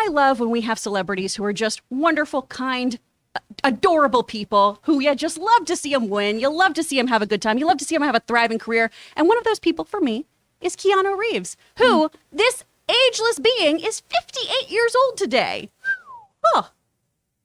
I love when we have celebrities who are just wonderful, kind, adorable people who you just love to see them win. You love to see them have a good time. You love to see them have a thriving career. And one of those people for me is Keanu Reeves, who this ageless being is 58 years old today.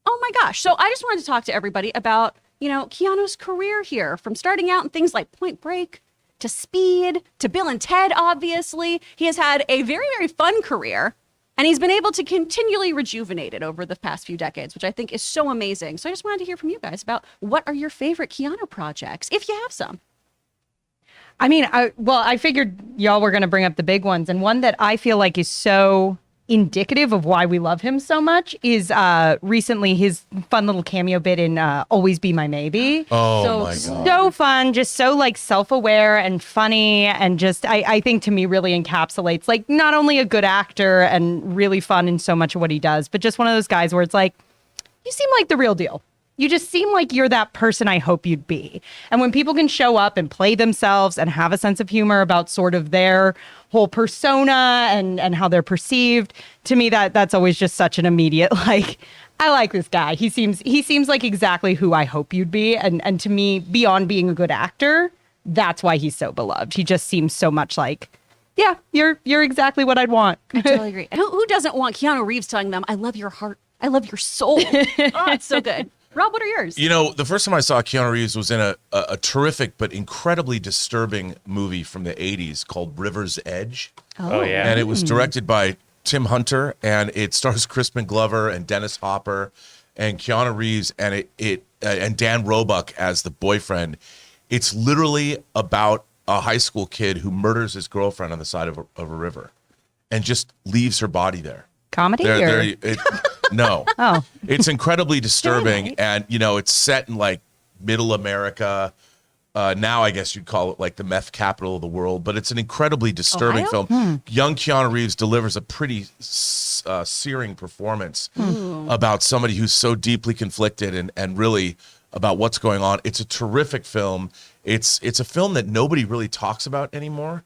Oh my gosh. So I just wanted to talk to everybody about, Keanu's career here, from starting out in things like Point Break to Speed to Bill and Ted, obviously. He has had a very, very fun career. And he's been able to continually rejuvenate it over the past few decades, which I think is so amazing. So I just wanted to hear from you guys about what are your favorite Keanu projects, if you have some. I mean, I figured y'all were going to bring up the big ones. And one that I feel like is so indicative of why we love him so much is recently his fun little cameo bit in Always Be My Maybe. Oh, my God. So fun, just so like self-aware and funny, and just I think to me really encapsulates like not only a good actor and really fun in so much of what he does, but just one of those guys where it's like, you seem like the real deal. You just seem like you're that person I hope you'd be. And when people can show up and play themselves and have a sense of humor about sort of their whole persona and how they're perceived, to me that's always just such an immediate like, I like this guy. He seems like exactly who I hope you'd be. And to me, beyond being a good actor, that's why he's so beloved. He just seems so much like, yeah, you're exactly what I'd want. I totally agree. Who doesn't want Keanu Reeves telling them, I love your heart, I love your soul. Oh, it's so good. Rob, what are yours? The first time I saw Keanu Reeves was in a terrific but incredibly disturbing movie from the 80s called River's Edge. Oh, yeah. And it was directed by Tim Hunter, and it stars Crispin Glover and Dennis Hopper and Keanu Reeves and and Dan Roebuck as the boyfriend. It's literally about a high school kid who murders his girlfriend on the side of a river and just leaves her body there. Comedy? No. Oh. It's incredibly disturbing, and it's set in like middle America. Now I guess you'd call it like the meth capital of the world, but it's an incredibly disturbing film. Young Keanu Reeves delivers a pretty searing performance about somebody who's so deeply conflicted and really about what's going on. It's a terrific film. It's a film that nobody really talks about anymore,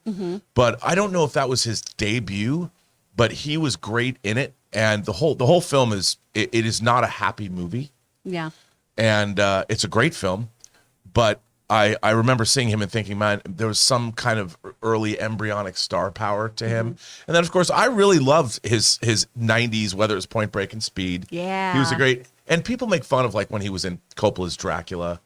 but I don't know if that was his debut, but he was great in it. And the whole film it is not a happy movie. Yeah. And it's a great film, but I remember seeing him and thinking, man, there was some kind of early embryonic star power to him. And then, of course, I really loved his 90s, whether it was Point Break and Speed. Yeah. He was a great, and people make fun of like when he was in Coppola's Dracula.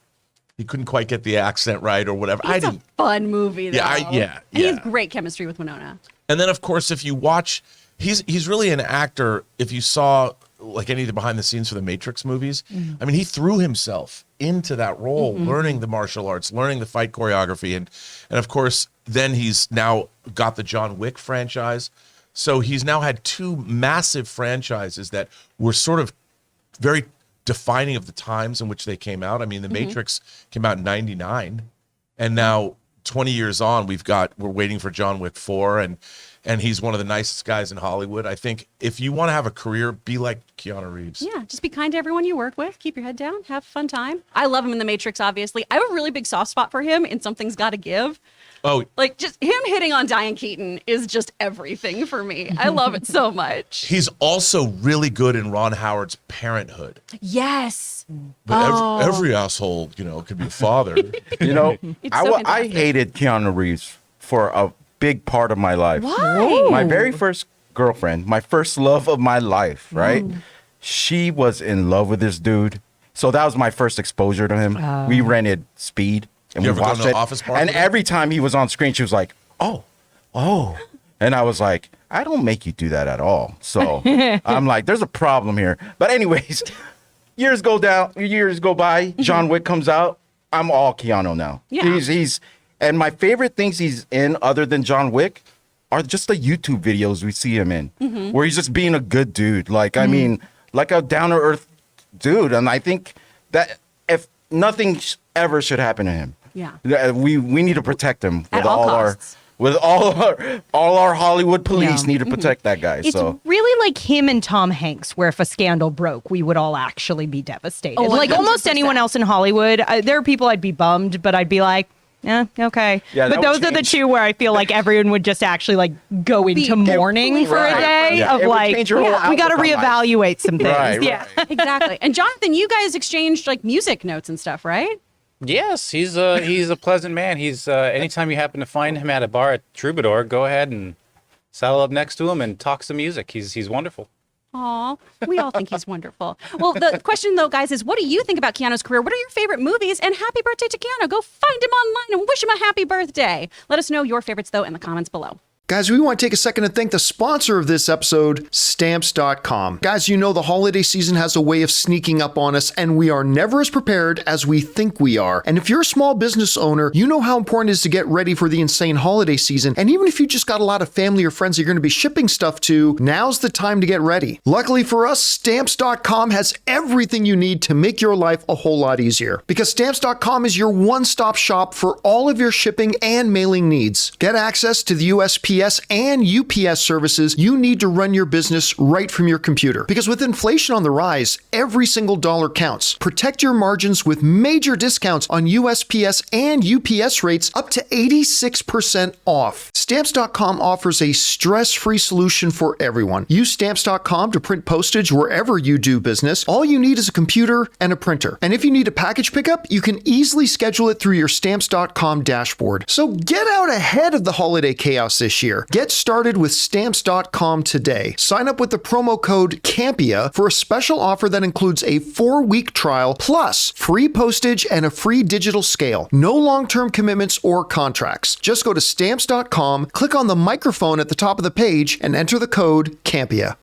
He couldn't quite get the accent right or whatever. It's a fun movie, though. Yeah. And he has great chemistry with Winona. And then, of course, if you watch, he's really an actor. If you saw like any of the behind the scenes for the Matrix movies, I mean, he threw himself into that role, learning the martial arts, learning the fight choreography. And of course, then he's now got the John Wick franchise. So he's now had two massive franchises that were sort of very defining of the times in which they came out. I mean, the Matrix came out in 99, and now 20 years on, we're waiting for John Wick 4, and he's one of the nicest guys in Hollywood. I think if you want to have a career, be like Keanu Reeves. Yeah, just be kind to everyone you work with. Keep your head down. Have a fun time. I love him in The Matrix, obviously. I have a really big soft spot for him in Something's Gotta Give. Oh, like just him hitting on Diane Keaton is just everything for me. I love it so much. He's also really good in Ron Howard's Parenthood. Yes. But every asshole, could be a father. I hated Keanu Reeves for a big part of my life. Why? My very first girlfriend, my first love of my life, right? She was in love with this dude. So that was my first exposure to him. We rented Speed. And You we ever watched gone to it. an office party And with him? every time he was on screen, she was like, oh. And I was like, I don't make you do that at all. So I'm like, there's a problem here. But anyways, years go by. John Wick comes out. I'm all Keanu now. Yeah. And my favorite things he's in other than John Wick are just the YouTube videos we see him in, where he's just being a good dude. Like, I mean, like a down-to-earth dude. And I think that if nothing ever should happen to him, we need to protect him with all our Hollywood police need to protect that guy. It's really like him and Tom Hanks, where if a scandal broke, we would all actually be devastated. Oh, like almost 100%. anyone else in Hollywood, there are people I'd be bummed, but I'd be like, Yeah, okay. Yeah, that but those would are the change. two where I feel like everyone would just actually like go into mourning for a Right. day Yeah. of It would like, change your whole we got to outlook on life. reevaluate some things. Right, yeah. right. Exactly. And Jonathan, you guys exchanged like music notes and stuff, right? Yes, he's a pleasant man. He's anytime you happen to find him at a bar at Troubadour, go ahead and saddle up next to him and talk some music. He's wonderful. Aw, we all think he's wonderful. Well, the question though, guys, is what do you think about Keanu's career? What are your favorite movies? And happy birthday to Keanu. Go find him online and wish him a happy birthday. Let us know your favorites though in the comments below. Guys, we want to take a second to thank the sponsor of this episode, Stamps.com. Guys, you know the holiday season has a way of sneaking up on us, and we are never as prepared as we think we are. And if you're a small business owner, you know how important it is to get ready for the insane holiday season. And even if you just got a lot of family or friends that you're going to be shipping stuff to, now's the time to get ready. Luckily for us, Stamps.com has everything you need to make your life a whole lot easier. Because Stamps.com is your one-stop shop for all of your shipping and mailing needs. Get access to the USPS and UPS services you need to run your business right from your computer. Because with inflation on the rise, every single dollar counts. Protect your margins with major discounts on USPS and UPS rates up to 86% off. Stamps.com offers a stress-free solution for everyone. Use Stamps.com to print postage wherever you do business. All you need is a computer and a printer. And if you need a package pickup, you can easily schedule it through your Stamps.com dashboard. So get out ahead of the holiday chaos this year. Get started with Stamps.com today. Sign up with the promo code CAMPEA for a special offer that includes a 4-week trial plus free postage and a free digital scale. No long-term commitments or contracts. Just go to Stamps.com, click on the microphone at the top of the page, and enter the code CAMPEA.